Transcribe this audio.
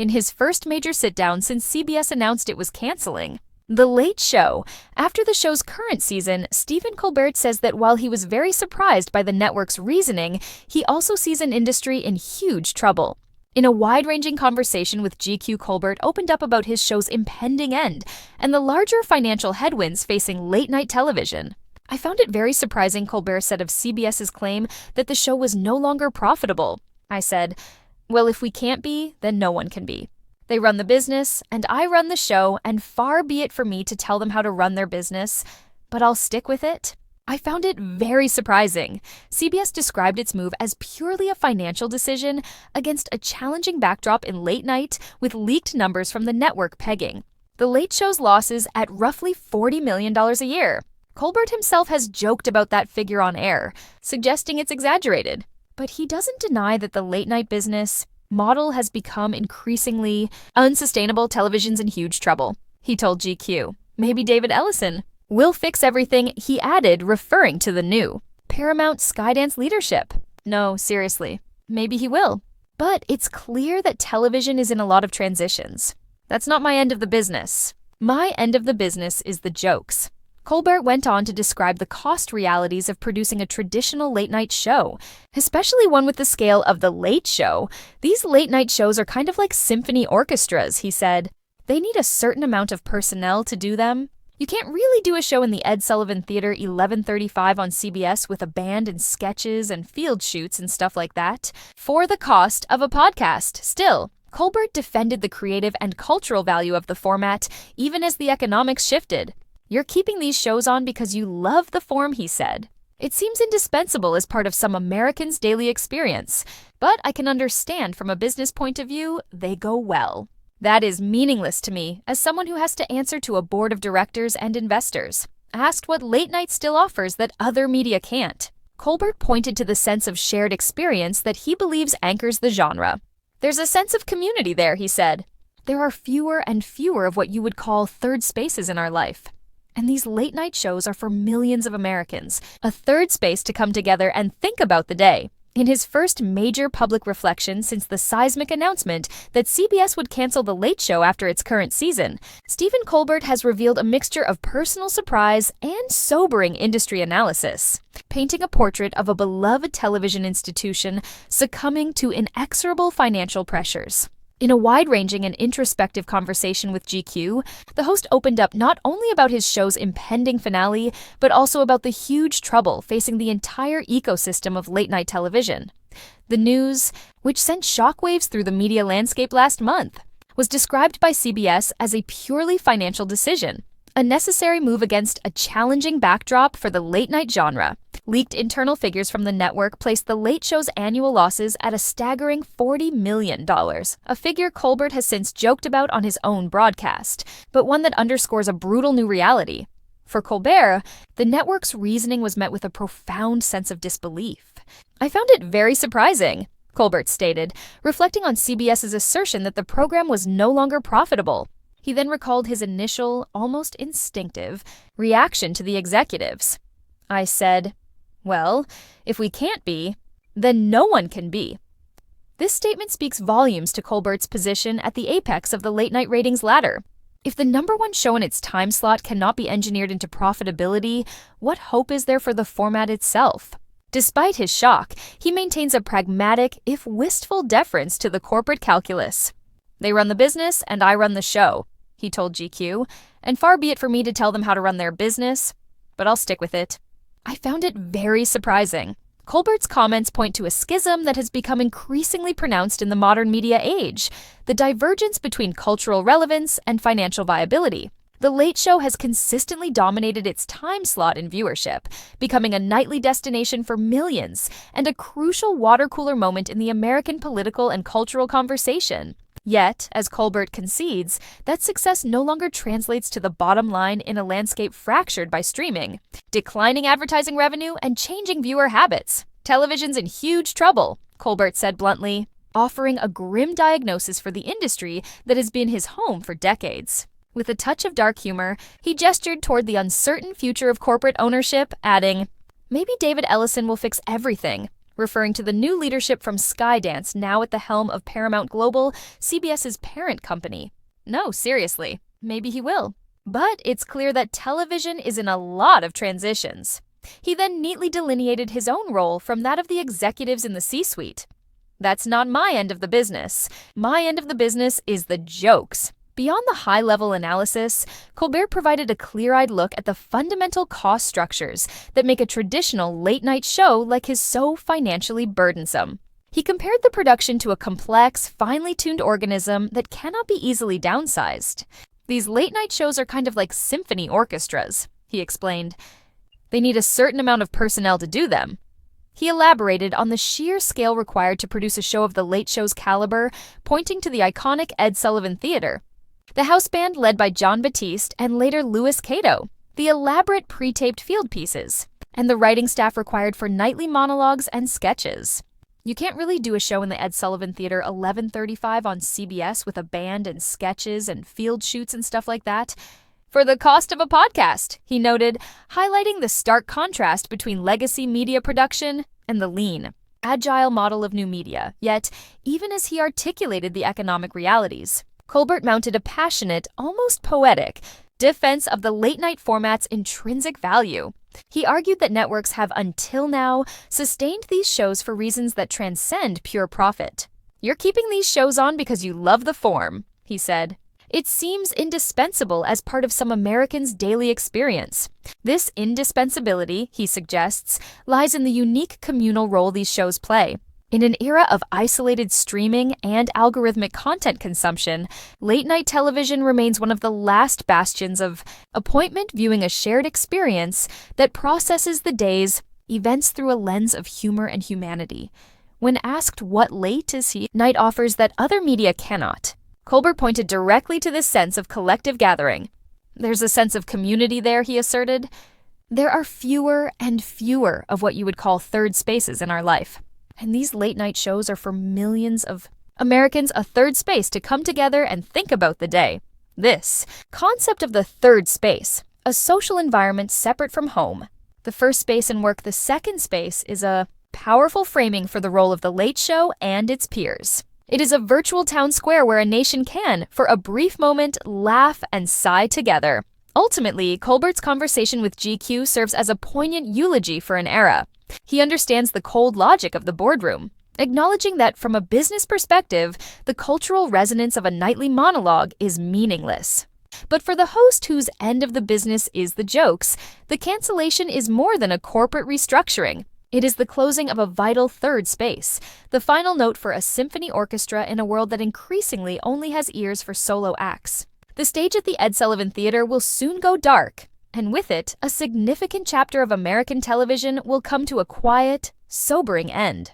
in his first major sit-down since CBS announced it was canceling The Late Show. After the show's current season, Stephen Colbert says that while he was very surprised by the network's reasoning, he also sees an industry in huge trouble. In a wide-ranging conversation with GQ, Colbert opened up about his show's impending end and the larger financial headwinds facing late-night television. I found it very surprising, Colbert said of CBS's claim that the show was no longer profitable. I said, well, if we can't be, then no one can be. They run the business, and I run the show, and far be it for me to tell them how to run their business, but I'll stick with it. I found it very surprising. CBS described its move as purely a financial decision against a challenging backdrop in late night with leaked numbers from the network pegging The Late Show's losses at roughly $40 million a year. Colbert himself has joked about that figure on air, suggesting it's exaggerated. But he doesn't deny that the late-night business model has become increasingly unsustainable. Television's in huge trouble, he told GQ. Maybe David Ellison will fix everything, he added, referring to the new Paramount Skydance leadership. No, seriously, maybe he will. But it's clear that television is in a lot of transitions. That's not my end of the business. My end of the business is the jokes. Colbert went on to describe the cost realities of producing a traditional late-night show, especially one with the scale of The Late Show. These late-night shows are kind of like symphony orchestras, he said. They need a certain amount of personnel to do them. You can't really do a show in the Ed Sullivan Theater 1135 on CBS with a band and sketches and field shoots and stuff like that for the cost of a podcast. Still, Colbert defended the creative and cultural value of the format even as the economics shifted. You're keeping these shows on because you love the form, he said. It seems indispensable as part of some Americans' daily experience, but I can understand from a business point of view, they go well. That is meaningless to me as someone who has to answer to a board of directors and investors. Asked what late night still offers that other media can't, Colbert pointed to the sense of shared experience that he believes anchors the genre. There's a sense of community there, he said. There are fewer and fewer of what you would call third spaces in our life. And these late-night shows are for millions of Americans, a third space to come together and think about the day. In his first major public reflection since the seismic announcement that CBS would cancel The Late Show after its current season, Stephen Colbert has revealed a mixture of personal surprise and sobering industry analysis, painting a portrait of a beloved television institution succumbing to inexorable financial pressures. In a wide-ranging and introspective conversation with GQ, the host opened up not only about his show's impending finale, but also about the huge trouble facing the entire ecosystem of late-night television. The news, which sent shockwaves through the media landscape last month, was described by CBS as a purely financial decision, a necessary move against a challenging backdrop for the late-night genre. Leaked internal figures from the network placed The Late Show's annual losses at a staggering $40 million, a figure Colbert has since joked about on his own broadcast, but one that underscores a brutal new reality. For Colbert, the network's reasoning was met with a profound sense of disbelief. I found it very surprising, Colbert stated, reflecting on CBS's assertion that the program was no longer profitable. He then recalled his initial, almost instinctive, reaction to the executives. I said, well, if we can't be, then no one can be. This statement speaks volumes to Colbert's position at the apex of the late-night ratings ladder. If the number one show in its time slot cannot be engineered into profitability, what hope is there for the format itself? Despite his shock, he maintains a pragmatic, if wistful, deference to the corporate calculus. They run the business, and I run the show, he told GQ, and far be it for me to tell them how to run their business, but I'll stick with it. I found it very surprising. Colbert's comments point to a schism that has become increasingly pronounced in the modern media age, the divergence between cultural relevance and financial viability. The Late Show has consistently dominated its time slot in viewership, becoming a nightly destination for millions and a crucial water cooler moment in the American political and cultural conversation. Yet, as Colbert concedes, that success no longer translates to the bottom line in a landscape fractured by streaming, declining advertising revenue, and changing viewer habits. Television's in huge trouble, Colbert said bluntly, offering a grim diagnosis for the industry that has been his home for decades. With a touch of dark humor, he gestured toward the uncertain future of corporate ownership, adding, maybe David Ellison will fix everything, referring to the new leadership from Skydance, now at the helm of Paramount Global, CBS's parent company. No, seriously, maybe he will. But it's clear that television is in a lot of transitions. He then neatly delineated his own role from that of the executives in the C-suite. That's not my end of the business. My end of the business is the jokes. Beyond the high-level analysis, Colbert provided a clear-eyed look at the fundamental cost structures that make a traditional late-night show like his so financially burdensome. He compared the production to a complex, finely tuned organism that cannot be easily downsized. These late-night shows are kind of like symphony orchestras, he explained. They need a certain amount of personnel to do them. He elaborated on the sheer scale required to produce a show of the Late Show's caliber, pointing to the iconic Ed Sullivan Theater, the house band led by Jon Batiste and later Louis Cato, the elaborate pre-taped field pieces, and the writing staff required for nightly monologues and sketches. You can't really do a show in the Ed Sullivan Theater 11:35 on CBS with a band and sketches and field shoots and stuff like that for the cost of a podcast, he noted, highlighting the stark contrast between legacy media production and the lean, agile model of new media. Yet, even as he articulated the economic realities, Colbert mounted a passionate, almost poetic, defense of the late-night format's intrinsic value. He argued that networks have until now sustained these shows for reasons that transcend pure profit. "You're keeping these shows on because you love the form," he said. "It seems indispensable as part of some Americans' daily experience. This indispensability," he suggests, lies in the unique communal role these shows play. In an era of isolated streaming and algorithmic content consumption, late-night television remains one of the last bastions of appointment viewing, a shared experience that processes the day's events through a lens of humor and humanity. When asked what late is he, night offers that other media cannot, Colbert pointed directly to this sense of collective gathering. "There's a sense of community there," he asserted. "There are fewer and fewer of what you would call third spaces in our life. And these late-night shows are for millions of Americans a third space to come together and think about the day." This concept of the third space, a social environment separate from home, the first space in work, the second space, is a powerful framing for the role of the Late Show and its peers. It is a virtual town square where a nation can, for a brief moment, laugh and sigh together. Ultimately, Colbert's conversation with GQ serves as a poignant eulogy for an era. He understands the cold logic of the boardroom, acknowledging that from a business perspective, the cultural resonance of a nightly monologue is meaningless. But for the host whose end of the business is the jokes, the cancellation is more than a corporate restructuring. It is the closing of a vital third space, the final note for a symphony orchestra in a world that increasingly only has ears for solo acts. The stage at the Ed Sullivan Theater will soon go dark, and with it, a significant chapter of American television will come to a quiet, sobering end.